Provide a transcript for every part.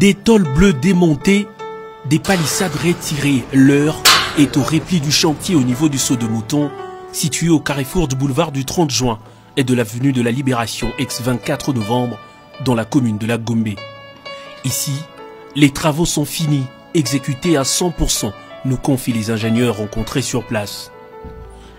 Des tôles bleues démontées, des palissades retirées, l'heure est au repli du chantier au niveau du Saut de Mouton, situé au carrefour du boulevard du 30 juin et de l'avenue de la Libération, ex-24 novembre, dans la commune de la Gombe. Ici, les travaux sont finis, exécutés à 100%, nous confient les ingénieurs rencontrés sur place.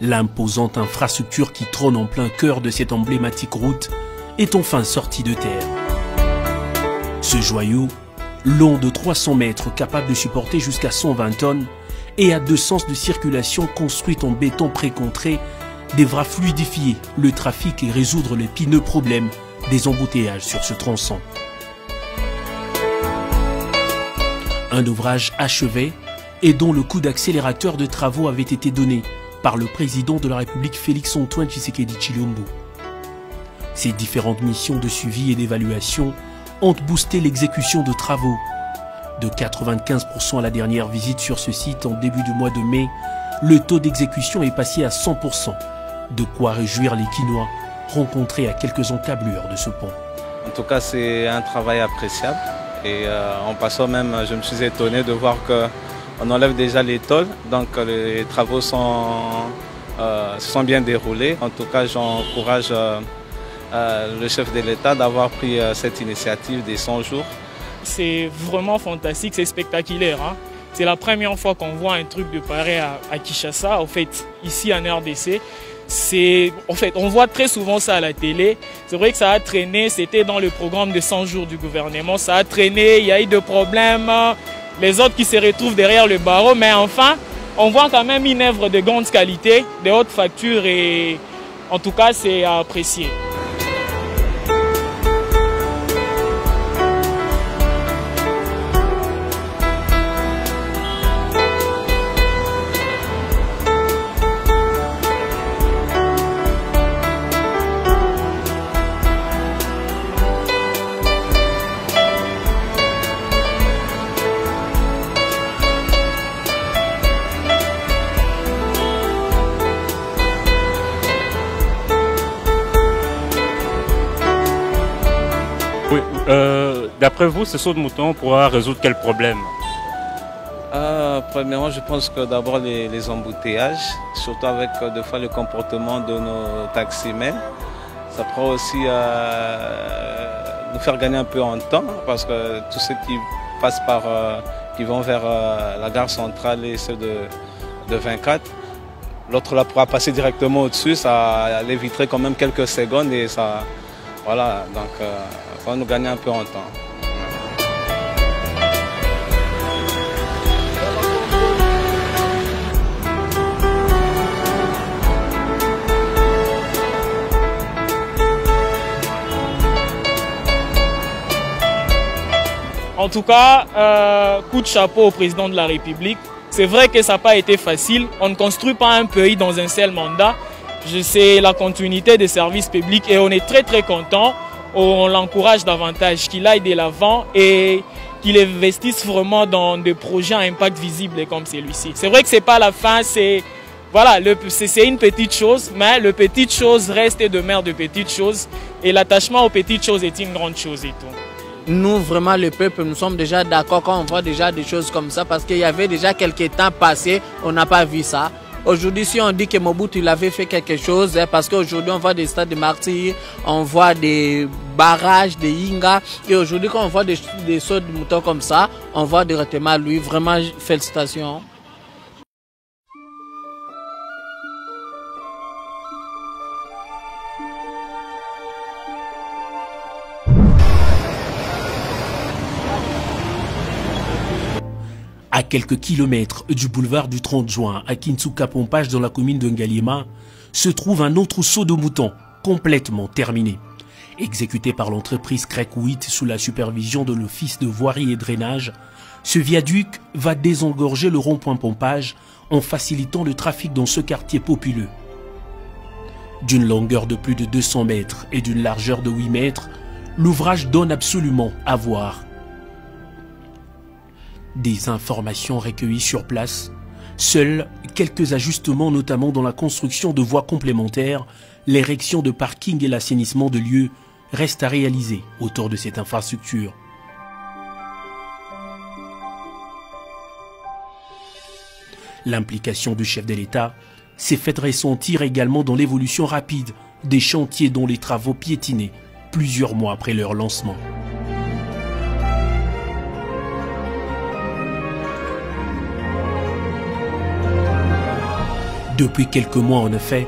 L'imposante infrastructure qui trône en plein cœur de cette emblématique route est enfin sortie de terre. Ce joyau, long de 300 mètres, capable de supporter jusqu'à 120 tonnes, et à 2 sens de circulation construite en béton précontré, devra fluidifier le trafic et résoudre l'épineux problème des embouteillages sur ce tronçon. Un ouvrage achevé et dont le coup d'accélérateur de travaux avait été donné par le président de la République Félix-Antoine Tshisekedi Tshilombo. Ces différentes missions de suivi et d'évaluation ont boosté l'exécution de travaux. De 95% à la dernière visite sur ce site en début du mois de mai, le taux d'exécution est passé à 100%. De quoi réjouir les Quinois rencontrés à quelques encablures de ce pont. En tout cas, c'est un travail appréciable. Et en passant même, je me suis étonné de voir qu'on enlève déjà les tôles. Donc les travaux se sont bien déroulés. En tout cas, j'encourage le chef de l'État d'avoir pris cette initiative des 100 jours. C'est vraiment fantastique, c'est spectaculaire. Hein? C'est la première fois qu'on voit un truc de pareil à Kinshasa, en fait, ici en RDC. En fait, on voit très souvent ça à la télé. C'est vrai que ça a traîné, c'était dans le programme de 100 jours du gouvernement. Ça a traîné, il y a eu des problèmes, les autres qui se retrouvent derrière le barreau. Mais enfin, on voit quand même une œuvre de grande qualité, de haute facture et en tout cas, c'est à apprécier. Oui, d'après vous, ce saut de mouton pourra résoudre quel problème? Premièrement, je pense que d'abord les embouteillages, surtout avec des fois le comportement de nos taximens. Ça pourra aussi nous faire gagner un peu en temps, parce que tous ceux qui passent qui vont vers la gare centrale et ceux de 24, l'autre là pourra passer directement au-dessus, ça l'éviterait quand même quelques secondes et ça, voilà, donc ça va nous gagner un peu en temps. En tout cas, coup de chapeau au président de la République. C'est vrai que ça n'a pas été facile. On ne construit pas un pays dans un seul mandat. C'est la continuité des services publics et on est très très content. On l'encourage davantage, qu'il aille de l'avant et qu'il investisse vraiment dans des projets à impact visible comme celui-ci. C'est vrai que ce n'est pas la fin, c'est voilà, c'est une petite chose, mais le petite chose reste et demeure de petites choses. Et l'attachement aux petites choses est une grande chose et tout. Nous, vraiment, le peuple, nous sommes déjà d'accord quand on voit déjà des choses comme ça, parce qu'il y avait déjà quelques temps passés, on n'a pas vu ça. Aujourd'hui, si on dit que Mobutu il avait fait quelque chose, parce qu'aujourd'hui on voit des stades de martyrs, on voit des barrages, des Yinga, et aujourd'hui quand on voit des sauts de moutons comme ça, on voit directement lui, vraiment félicitations. À quelques kilomètres du boulevard du 30 juin, à Kinsuka-Pompage dans la commune de Ngaliema, se trouve un autre saut de mouton, complètement terminé. Exécuté par l'entreprise CREC 8 sous la supervision de l'Office de voirie et drainage, ce viaduc va désengorger le rond-point Pompage en facilitant le trafic dans ce quartier populeux. D'une longueur de plus de 200 mètres et d'une largeur de 8 mètres, l'ouvrage donne absolument à voir. Des informations recueillies sur place, seuls quelques ajustements notamment dans la construction de voies complémentaires, l'érection de parkings et l'assainissement de lieux restent à réaliser autour de cette infrastructure. L'implication du chef de l'État s'est faite ressentir également dans l'évolution rapide des chantiers dont les travaux piétinaient plusieurs mois après leur lancement. Depuis quelques mois en effet,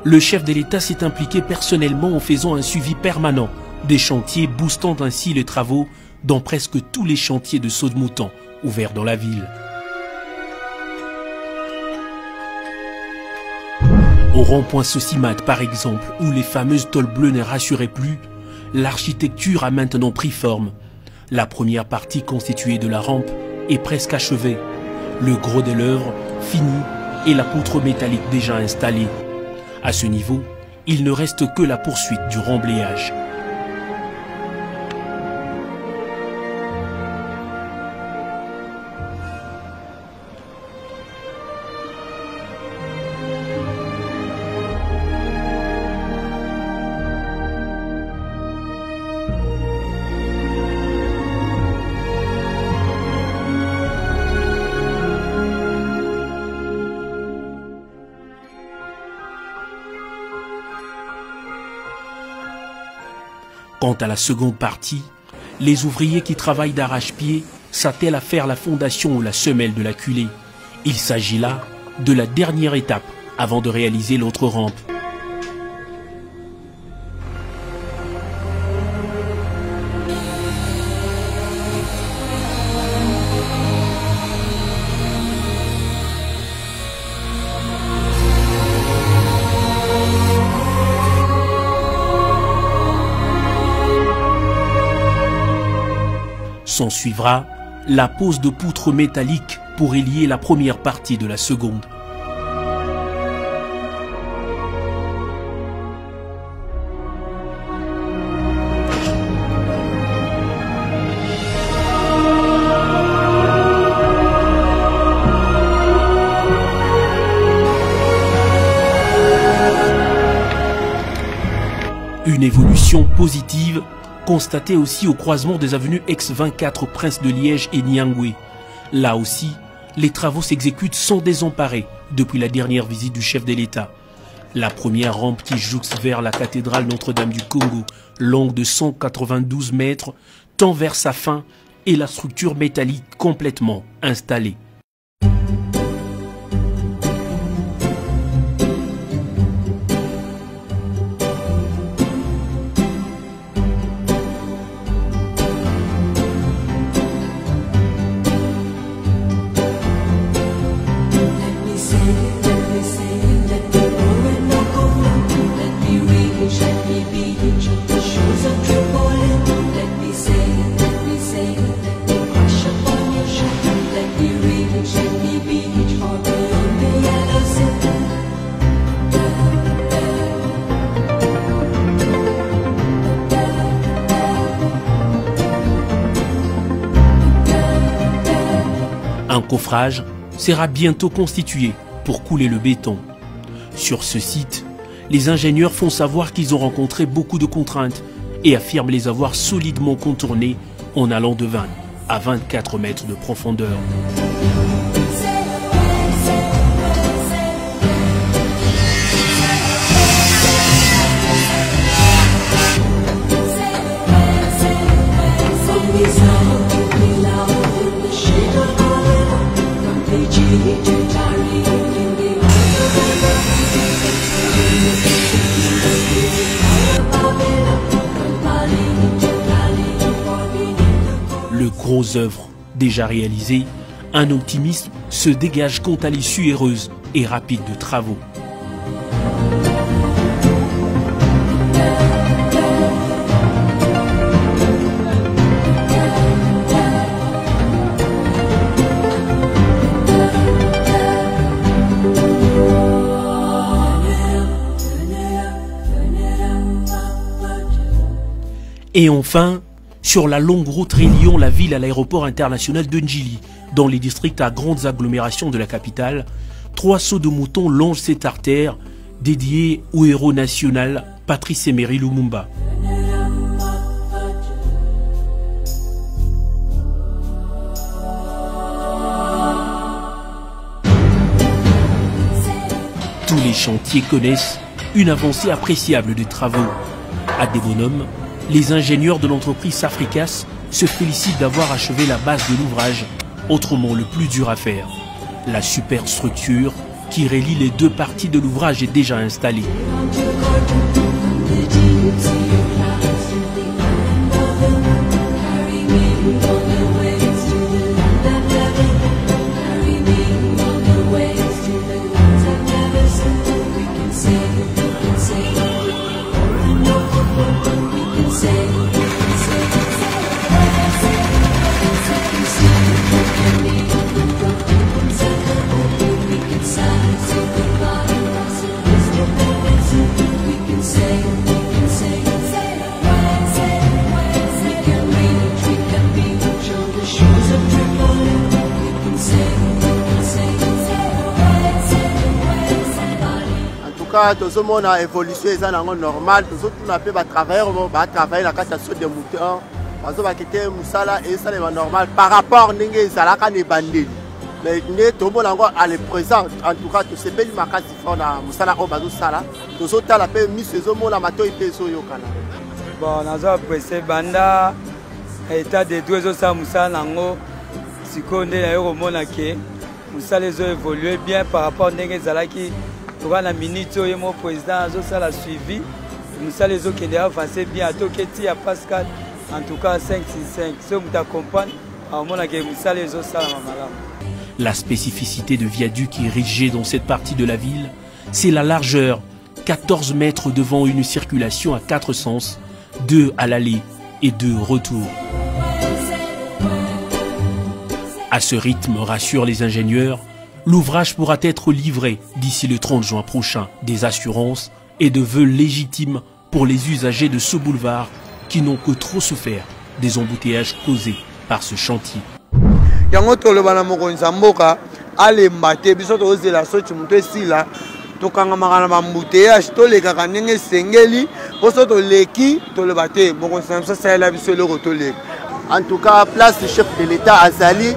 le chef de l'État s'est impliqué personnellement en faisant un suivi permanent des chantiers, boostant ainsi les travaux dans presque tous les chantiers de saut de mouton ouverts dans la ville. Au rond-point Socimat par exemple, où les fameuses tôles bleues ne rassuraient plus, l'architecture a maintenant pris forme. La première partie constituée de la rampe est presque achevée. Le gros de l'œuvre fini et la poutre métallique déjà installée. À ce niveau, il ne reste que la poursuite du remblayage. Quant à la seconde partie, les ouvriers qui travaillent d'arrache-pied s'attellent à faire la fondation ou la semelle de la culée. Il s'agit là de la dernière étape avant de réaliser l'autre rampe. S'en suivra la pose de poutres métalliques pour élier la première partie de la seconde. Une évolution positive constaté aussi au croisement des avenues Ex-24 Prince de Liège et Nyangwe. Là aussi, les travaux s'exécutent sans désemparer depuis la dernière visite du chef de l'État. La première rampe qui jouxte vers la cathédrale Notre-Dame du Congo, longue de 192 mètres, tend vers sa fin et la structure métallique complètement installée. Un coffrage sera bientôt constitué pour couler le béton. Sur ce site, les ingénieurs font savoir qu'ils ont rencontré beaucoup de contraintes et affirment les avoir solidement contournées en allant de 20 à 24 mètres de profondeur. Le gros œuvre déjà réalisé, un optimisme se dégage quant à l'issue heureuse et rapide de travaux. Et enfin, sur la longue route reliant la ville à l'aéroport international de Njili, dans les districts à grandes agglomérations de la capitale, 3 sauts de mouton longent cette artère dédiée au héros national Patrice Emery Lumumba. Les chantiers connaissent une avancée appréciable des travaux. À Devonum, les ingénieurs de l'entreprise Safricas se félicitent d'avoir achevé la base de l'ouvrage, autrement le plus dur à faire. La superstructure qui relie les deux parties de l'ouvrage est déjà installée. Nous avons évolué, c'est normal. Nous avons travaillé dans la cassation des moutons. Nous avons quitté Moussala et ça est normal par rapport à Zalaka et Bandil. Mais nous avons à le présent, en tout cas, tout ce pays m'a cassé fort dans Moussala au Bazou Sala. Nous avons mis ce zomo la mato et peso yokana. Bon, nous avons pressé Banda, état de deux autres Moussala Nango, si on est au Monaké, Moussala les a évolué bien par rapport à Zalaki. La minute où mon président a suivi, nous les autres qui ont avancé bien à Toketi à Pascal, en tout cas 5-6-5. Si on t'accompagne, on a les autres. La spécificité de viaduc érigé dans cette partie de la ville, c'est la largeur, 14 mètres devant une circulation à 4 sens, 2 à l'aller et 2 au retour. À ce rythme, rassurent les ingénieurs, l'ouvrage pourra être livré d'ici le 30 juin prochain. Des assurances et de vœux légitimes pour les usagers de ce boulevard qui n'ont que trop souffert des embouteillages causés par ce chantier. En tout cas, place du chef de l'État Azali.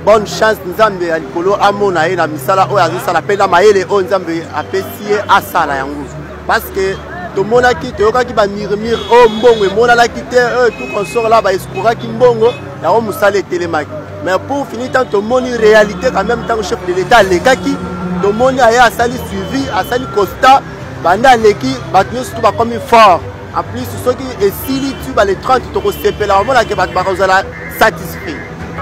Bonne chance, Nzambe à Likolo, Amona et la Misala, ou à la peine à Maïle, ou Nzambe à Pessie, à Sala Yango. Parce que tout le monde a quitté, qui va mire, oh Mbongo, et Mona l'a quitté, tout qu'on sort là, bah, Escoura qui Mbongo, et on Moussala et Télémac. Mais pour finir, tant que mon réalité, quand même, tant que chef de l'État, les Kaki, tout le monde a sali suivi, a sali Costa, Banda Leki, Batnios, tout va comme fort. En plus, ceux qui est si tu vas les 30, tu te recépes là, on va satisfait.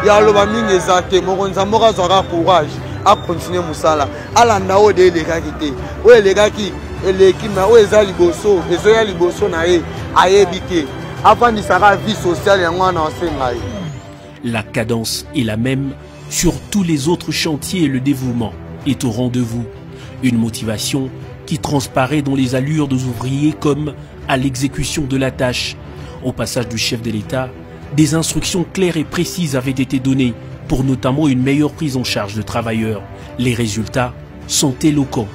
Il y a le maming exacté, mon Zamora aura courage à continuer Moussala. À la nao de les gars qui où les gars qui l'équipe où les aliboso, les aliboso naé, à éviter. Avant de sa vie sociale et en enseignement. La cadence est la même sur tous les autres chantiers et le dévouement est au rendez-vous. Une motivation qui transparaît dans les allures des ouvriers comme à l'exécution de la tâche. Au passage du chef de l'État, des instructions claires et précises avaient été données pour notamment une meilleure prise en charge de travailleurs. Les résultats sont éloquents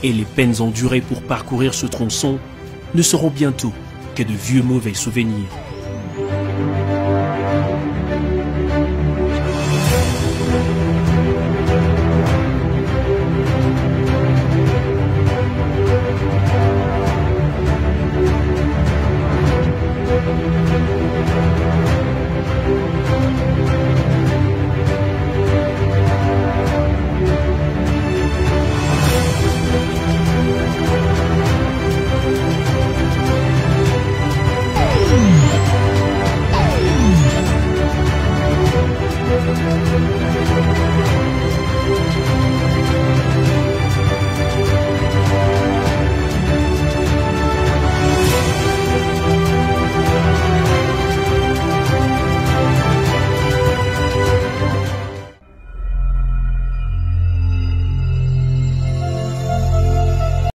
et les peines endurées pour parcourir ce tronçon ne seront bientôt que de vieux mauvais souvenirs.